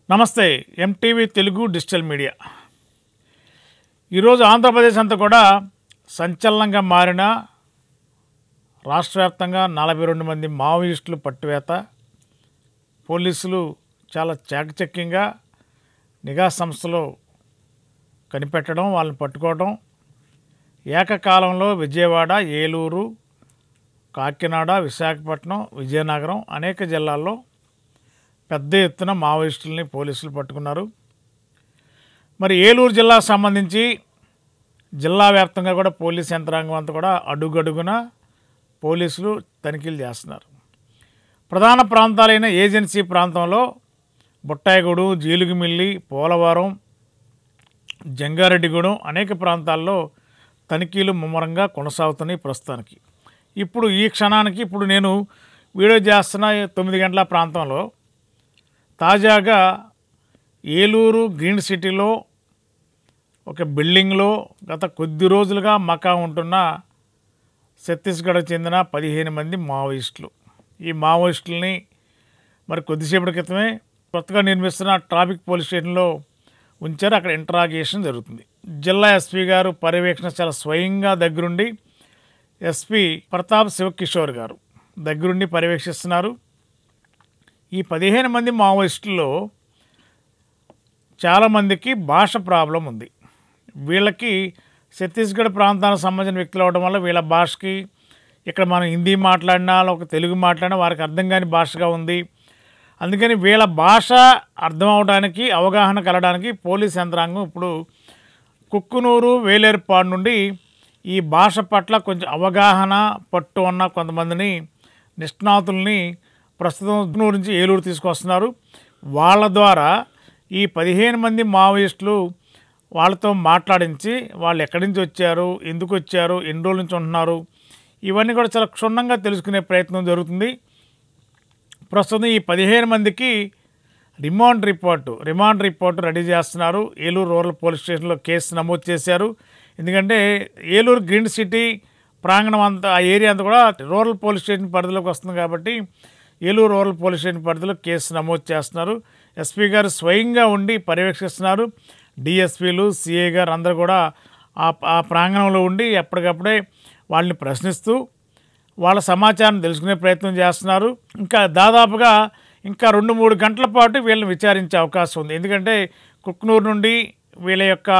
నమస్తే MTV Telugu digital media ఈరోజు ఆంధ్రప్రదేశ్ అంతా కూడా సంచలనంగా మారిన రాష్ట్ర వ్యాప్తంగా 42 మంది మావోయిస్టులు పట్టువేత పోలీసులు చాలా చాకచక్యంగా నిఘా సంస్థలో కనిపెట్టడం వాళ్ళని పట్టుకోవడం ఏకకాలంలో విజయవాడ ఏలూరు కాకినాడ విశాఖపట్నం విజయనగరం అనేక జిల్లాల్లో పెద్ద ఎత్తున మావోయిస్టుల్ని పోలీసులు పట్టుకున్నారు. మరి ఏలూరు జిల్లాకు సంబంధించి జిల్లా వ్యాప్తంగా కూడా పోలీస్ యంత్రాంగం అంతా కూడా అడుగడుగున పోలీసులు తనిఖీలు చేస్తున్నారు. ప్రధాన ప్రాంతాలైన ఏజెన్సీ ప్రాంతంలో బుట్టాయిగూడు, జీలుగుమిల్లి, పోలవరం, జంగారెడ్డిగూడెం అనేక ప్రాంతాల్లో తనిఖీలు ముమ్మరంగా కొనసాగుతున్నాయి ప్రస్తుతానికి. ఇప్పుడు ఈ క్షణానికి ఇప్పుడు నేను వీడియో చేస్తున్న 9 గంటల ప్రాంతంలో తాజాగా ఏలూరు గ్రీన్ సిటీలో ఒక బిల్డింగ్లో గత కొద్ది రోజులుగా మకా ఉంటున్న ఛత్తీస్గఢ్కు చెందిన 15 మంది మావోయిస్టులు. ఈ మావోయిస్టులని మరి కొద్దిసేపటి క్రితమే కొత్తగా నిర్మిస్తున్న ట్రాఫిక్ పోలీస్ స్టేషన్లో ఉంచారు. అక్కడ ఇంటరాగేషన్ జరుగుతుంది. జిల్లా ఎస్పీ గారు పర్యవేక్షణ చాలా స్వయంగా దగ్గరుండి ఎస్పీ ప్రతాప్ శివకిషోర్ గారు దగ్గరుండి పర్యవేక్షిస్తున్నారు. ఈ 15 మంది మావోయిస్టుల్లో చాలామందికి భాష ప్రాబ్లం ఉంది. వీళ్ళకి ఛత్తీస్గఢ్ ప్రాంతానికి సంబంధించిన వ్యక్తులు అవడం వల్ల వీళ్ళ భాషకి ఇక్కడ మనం హిందీ మాట్లాడినా ఒక తెలుగు మాట్లాడినా వారికి అర్థం కాని భాషగా ఉంది. అందుకని వీళ్ళ భాష అర్థం అవడానికి అవగాహన కలగడానికి పోలీస్ యంత్రాంగం ఇప్పుడు కుక్కునూరు వేలేరుపాడు నుండి ఈ భాష పట్ల కొంచెం అవగాహన పట్టు ఉన్న కొంతమందిని నిష్ణాతుల్ని ప్రస్తుతం కుక్కునూరు నుంచి ఏలూరు తీసుకొస్తున్నారు. వాళ్ళ ద్వారా ఈ 15 మంది మావోయిస్టులు వాళ్ళతో మాట్లాడించి వాళ్ళు ఎక్కడి నుంచి వచ్చారు, ఎందుకు వచ్చారు, ఎన్ని రోజుల నుంచి ఉంటున్నారు, ఇవన్నీ కూడా చాలా క్షుణ్ణంగా తెలుసుకునే ప్రయత్నం జరుగుతుంది. ప్రస్తుతం ఈ 15 మందికి రిమాండ్ రిపోర్టు రెడీ చేస్తున్నారు. ఏలూరు రూరల్ పోలీస్ స్టేషన్లో కేసు నమోదు చేశారు. ఎందుకంటే ఏలూరు గ్రీన్ సిటీ ప్రాంగణం అంతా ఆ ఏరియా అంతా కూడా రూరల్ పోలీస్ స్టేషన్ పరిధిలోకి వస్తుంది కాబట్టి ఏలూరు రూరల్ పోలీస్ స్టేషన్ పరిధిలో కేసు నమోదు చేస్తున్నారు. ఎస్పీ గారు స్వయంగా ఉండి పర్యవేక్షిస్తున్నారు. డిఎస్పీలు, సిఐ గారు అందరూ కూడా ఆ ప్రాంగణంలో ఉండి ఎప్పటికప్పుడే వాళ్ళని ప్రశ్నిస్తూ వాళ్ళ సమాచారం తెలుసుకునే ప్రయత్నం చేస్తున్నారు. ఇంకా దాదాపుగా ఇంకా 2-3 గంటల పాటు వీళ్ళని విచారించే అవకాశం ఉంది. ఎందుకంటే కుక్కునూరు నుండి వీళ్ళ యొక్క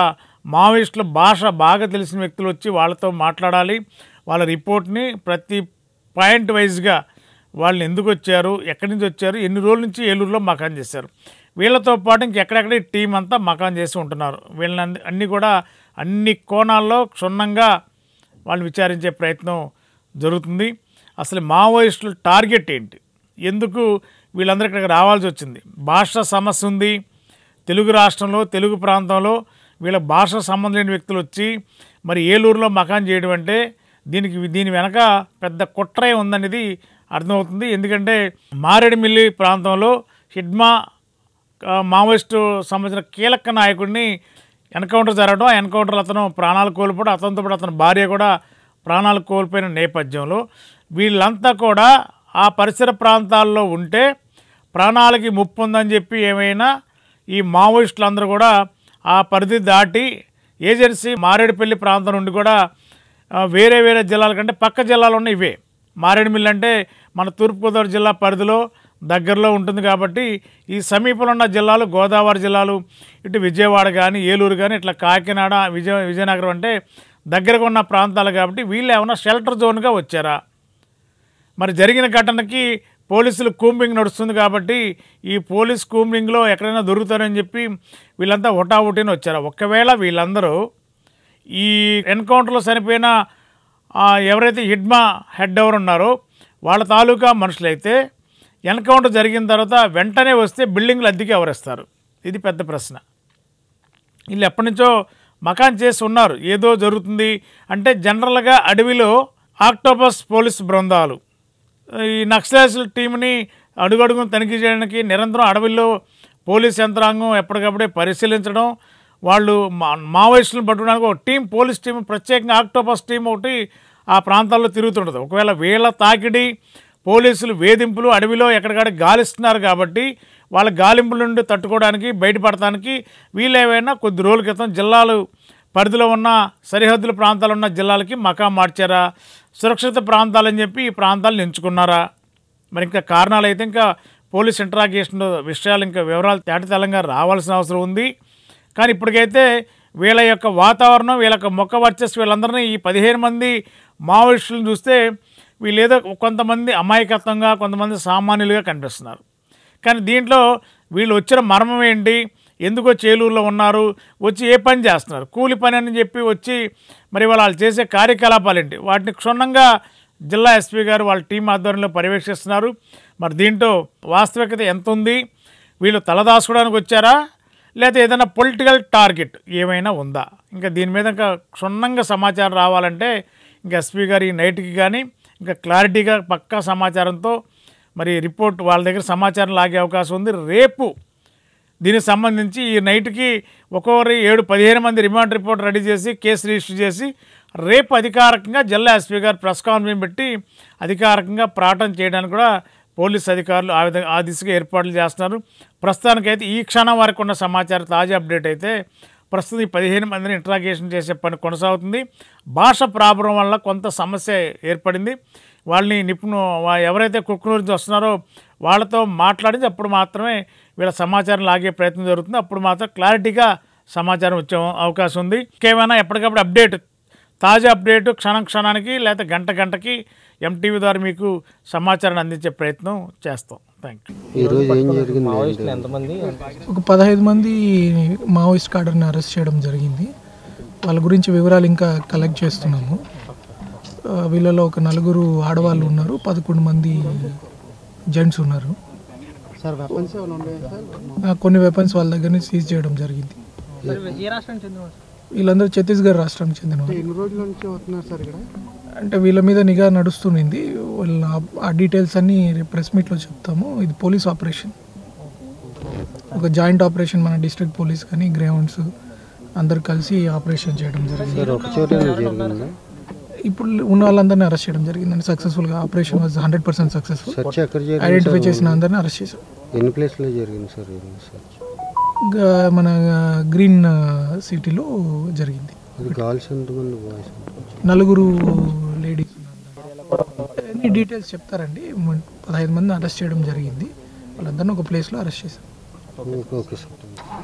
మావోయిస్టుల భాష బాగా తెలిసిన వ్యక్తులు వచ్చి వాళ్ళతో మాట్లాడాలి. వాళ్ళ రిపోర్ట్ని ప్రతి పాయింట్ వైజ్గా వాళ్ళు ఎందుకు వచ్చారు, ఎక్కడి నుంచి వచ్చారు, ఎన్ని రోజుల నుంచి ఏలూరులో మకాన్ చేశారు, వీళ్ళతో పాటు ఇంకెక్కడెక్కడ టీం అంతా మకాన్ చేసి ఉంటున్నారు. వీళ్ళని అన్నీ కూడా అన్ని కోణాల్లో క్షుణ్ణంగా వాళ్ళు విచారించే ప్రయత్నం జరుగుతుంది. అసలు మావోయిస్టుల టార్గెట్ ఏంటి, ఎందుకు వీళ్ళందరూ ఇక్కడికి రావాల్సి వచ్చింది, భాష సమస్య ఉంది తెలుగు రాష్ట్రంలో, తెలుగు ప్రాంతంలో వీళ్ళ భాష సంబంధం లేని వ్యక్తులు వచ్చి మరి ఏలూరులో మకాన్ చేయడం అంటే దీని వెనక పెద్ద కుట్రే ఉందనేది అర్థమవుతుంది. ఎందుకంటే మారేడుమిల్లి ప్రాంతంలో హిడ్మా మావోయిస్టు సంబంధించిన కీలక నాయకుడిని ఎన్కౌంటర్ జరగడం, ఆ ఎన్కౌంటర్లో అతను ప్రాణాలు కోల్పోవడం, అతనితో పాటు అతని భార్య కూడా ప్రాణాలు కోల్పోయిన నేపథ్యంలో వీళ్ళంతా కూడా ఆ పరిసర ప్రాంతాల్లో ఉంటే ప్రాణాలకి ముప్పు ఉందని చెప్పి ఏమైనా ఈ మావోయిస్టులందరూ కూడా ఆ పరిధి దాటి ఏజెన్సీ మారేడుపల్లి ప్రాంతం నుండి కూడా వేరే జిల్లాల కంటే పక్క జిల్లాలు ఉన్న ఇవే. మారేడుమిల్లి అంటే మన తూర్పుగోదావరి జిల్లా పరిధిలో దగ్గరలో ఉంటుంది కాబట్టి ఈ సమీపంలో ఉన్న జిల్లాలు గోదావరి జిల్లాలు, ఇటు విజయవాడ కానీ ఏలూరు కానీ ఇట్లా కాకినాడ విజయనగరం అంటే దగ్గరగా ఉన్న ప్రాంతాలు కాబట్టి వీళ్ళు ఏమైనా షెల్టర్ జోన్గా వచ్చారా, మరి జరిగిన ఘటనకి పోలీసులు కూంబింగ్ నడుస్తుంది కాబట్టి ఈ పోలీస్ కూంబింగ్లో ఎక్కడైనా దొరుకుతారని చెప్పి వీళ్ళంతా హుటాహుటిని వచ్చారా. ఒకవేళ వీళ్ళందరూ ఈ ఎన్కౌంటర్లో చనిపోయిన ఎవరైతే హిడ్మా హెడ్ ఎవరు ఉన్నారో వాళ్ళ తాలూకా మనుషులైతే ఎన్కౌంటర్ జరిగిన తర్వాత వెంటనే వస్తే బిల్డింగ్లు అద్దెకి ఎవరిస్తారు, ఇది పెద్ద ప్రశ్న. వీళ్ళు ఎప్పటి నుంచో మకాన్ చేసి ఉన్నారు. ఏదో జరుగుతుంది అంటే జనరల్గా అడవిలో ఆక్టోపస్ పోలీస్ బృందాలు ఈ నక్సలైట్ల టీంని అడుగడుగును తనిఖీ చేయడానికి నిరంతరం అడవిలో పోలీస్ యంత్రాంగం ఎప్పటికప్పుడే పరిశీలించడం, వాళ్ళు మావోయిస్టులను పట్టుకోవడానికి ఒక టీం, పోలీస్ టీం ప్రత్యేకంగా ఆక్టోపస్ టీం ఒకటి ఆ ప్రాంతాల్లో తిరుగుతుంటుంది. ఒకవేళ వీళ్ళ తాకిడి పోలీసులు వేధింపులు అడవిలో ఎక్కడికాడ గాలిస్తున్నారు కాబట్టి వాళ్ళ గాలింపుల నుండి తట్టుకోవడానికి బయటపడటానికి వీళ్ళేమైనా కొద్ది రోజుల క్రితం జిల్లాలు పరిధిలో ఉన్న సరిహద్దుల ప్రాంతాలు ఉన్న జిల్లాలకి మకాం మార్చారా, సురక్షిత ప్రాంతాలని చెప్పి ఈ ప్రాంతాలను ఎంచుకున్నారా? మరి ఇంకా కారణాలు అయితే ఇంకా పోలీస్ ఇంట్రాగేషన్ విషయాలు ఇంకా వివరాలు తేటతెల్లంగా రావాల్సిన అవసరం ఉంది. కానీ ఇప్పటికైతే వీళ్ళ యొక్క వాతావరణం, వీళ్ళ యొక్క మొక్క వర్చస్సు, వీళ్ళందరినీ ఈ 15 మంది మావోయిస్టులను చూస్తే వీళ్ళేదో కొంతమంది అమాయకత్వంగా, కొంతమంది సామాన్యులుగా కనిపిస్తున్నారు. కానీ దీంట్లో వీళ్ళు వచ్చిన మర్మం ఏంటి, ఎందుకో చేలూరులో ఉన్నారు, వచ్చి ఏ పని చేస్తున్నారు, కూలి పని అని చెప్పి వచ్చి మరి వాళ్ళు చేసే కార్యకలాపాలు ఏంటి, వాటిని క్షుణ్ణంగా జిల్లా ఎస్పీ గారు వాళ్ళ టీం ఆధ్వర్యంలో పర్యవేక్షిస్తున్నారు. మరి దీంట్లో వాస్తవికత ఎంత ఉంది, వీళ్ళు తలదాసుకోవడానికి వచ్చారా లేదా ఏదైనా పొలిటికల్ టార్గెట్ ఏమైనా ఉందా? ఇంకా దీని మీద ఇంకా క్షుణ్ణంగా సమాచారం రావాలంటే ఇంకా ఎస్పీ గారు ఈ నైట్కి కానీ ఇంకా క్లారిటీగా పక్కా సమాచారంతో మరి రిపోర్ట్ వాళ్ళ దగ్గర సమాచారం లాగే అవకాశం ఉంది. రేపు దీనికి సంబంధించి ఈ నైట్కి ఒక్కొక్కరి 7-15 మంది రిమాండ్ రిపోర్ట్ రెడీ చేసి కేసు రిజిస్టర్ చేసి రేపు అధికారికంగా జిల్లా ఎస్పీ గారు ప్రెస్ కాన్ఫరెన్స్ పెట్టి అధికారికంగా ప్రకటన చేయడానికి కూడా పోలీస్ అధికారులు ఆ దిశగా ఏర్పాట్లు చేస్తున్నారు. ప్రస్తుతానికైతే ఈ క్షణం వరకు ఉన్న సమాచారం తాజా అప్డేట్ అయితే ప్రస్తుతం ఈ 15 మందిని ఇంట్రాగేషన్ చేసే పని కొనసాగుతుంది. భాష ప్రాబ్లం వల్ల కొంత సమస్య ఏర్పడింది. వాళ్ళని ఎవరైతే కుక్కునూరు నుంచి వస్తున్నారో వాళ్ళతో మాట్లాడించి అప్పుడు మాత్రమే వీళ్ళ సమాచారం లాగే ప్రయత్నం జరుగుతుంది. అప్పుడు మాత్రం క్లారిటీగా సమాచారం వచ్చే అవకాశం ఉంది. ఇంకేమైనా ఎప్పటికప్పుడు అప్డేట్, తాజా అప్డేటు క్షణానికి లేదా గంటకి ఎంటీవీ ద్వారా మీకు సమాచారాన్ని అందించే ప్రయత్నం చేస్తాం. Thank you. ఒక 15 మంది మావోయిస్ట్ కార్డర్ని అరెస్ట్ చేయడం జరిగింది. వాళ్ళ గురించి వివరాలు ఇంకా కలెక్ట్ చేస్తున్నాము. వీళ్ళలో ఒక 4 ఆడవాళ్ళు ఉన్నారు, 11 మంది జెంట్స్ ఉన్నారు. కొన్ని వెపన్స్ వాళ్ళ దగ్గర నుంచి సీజ్ చేయడం జరిగింది. వీళ్ళందరూ ఛత్తీస్గఢ్ రాష్ట్రానికి చెందిన అంటే వీళ్ళ మీద నిఘా నడుస్తుంది. వాళ్ళ ఆ డీటెయిల్స్ అన్నీ ప్రెస్ మీట్లో చెప్తాము. ఇది పోలీస్ ఆపరేషన్, ఒక జాయింట్ ఆపరేషన్. మన డిస్ట్రిక్ట్ పోలీస్ కానీ గ్రేహౌండ్స్ అందరు కలిసి ఆపరేషన్ చేయడం జరిగింది. ఇప్పుడు ఉన్న వాళ్ళందరినీ అరెస్ట్ చేయడం జరిగిందండి. సక్సెస్ఫుల్గా ఆపరేషన్ వాజ్ 100% సక్సెస్ఫుల్. ఐడెంటిఫై చేసిన అందరినీ అరెస్ట్ చేశాం. ఎన్ని ప్లేస్లో జరిగింది సార్? మన గ్రీన్ సిటీలో జరిగింది. 4 లేడీస్. ఎన్ని డీటెయిల్స్ చెప్తారండి. 15 మంది అరెస్ట్ చేయడం జరిగింది. వాళ్ళందరినీ ఒక ప్లేస్లో అరెస్ట్ చేశాం. Okay sir.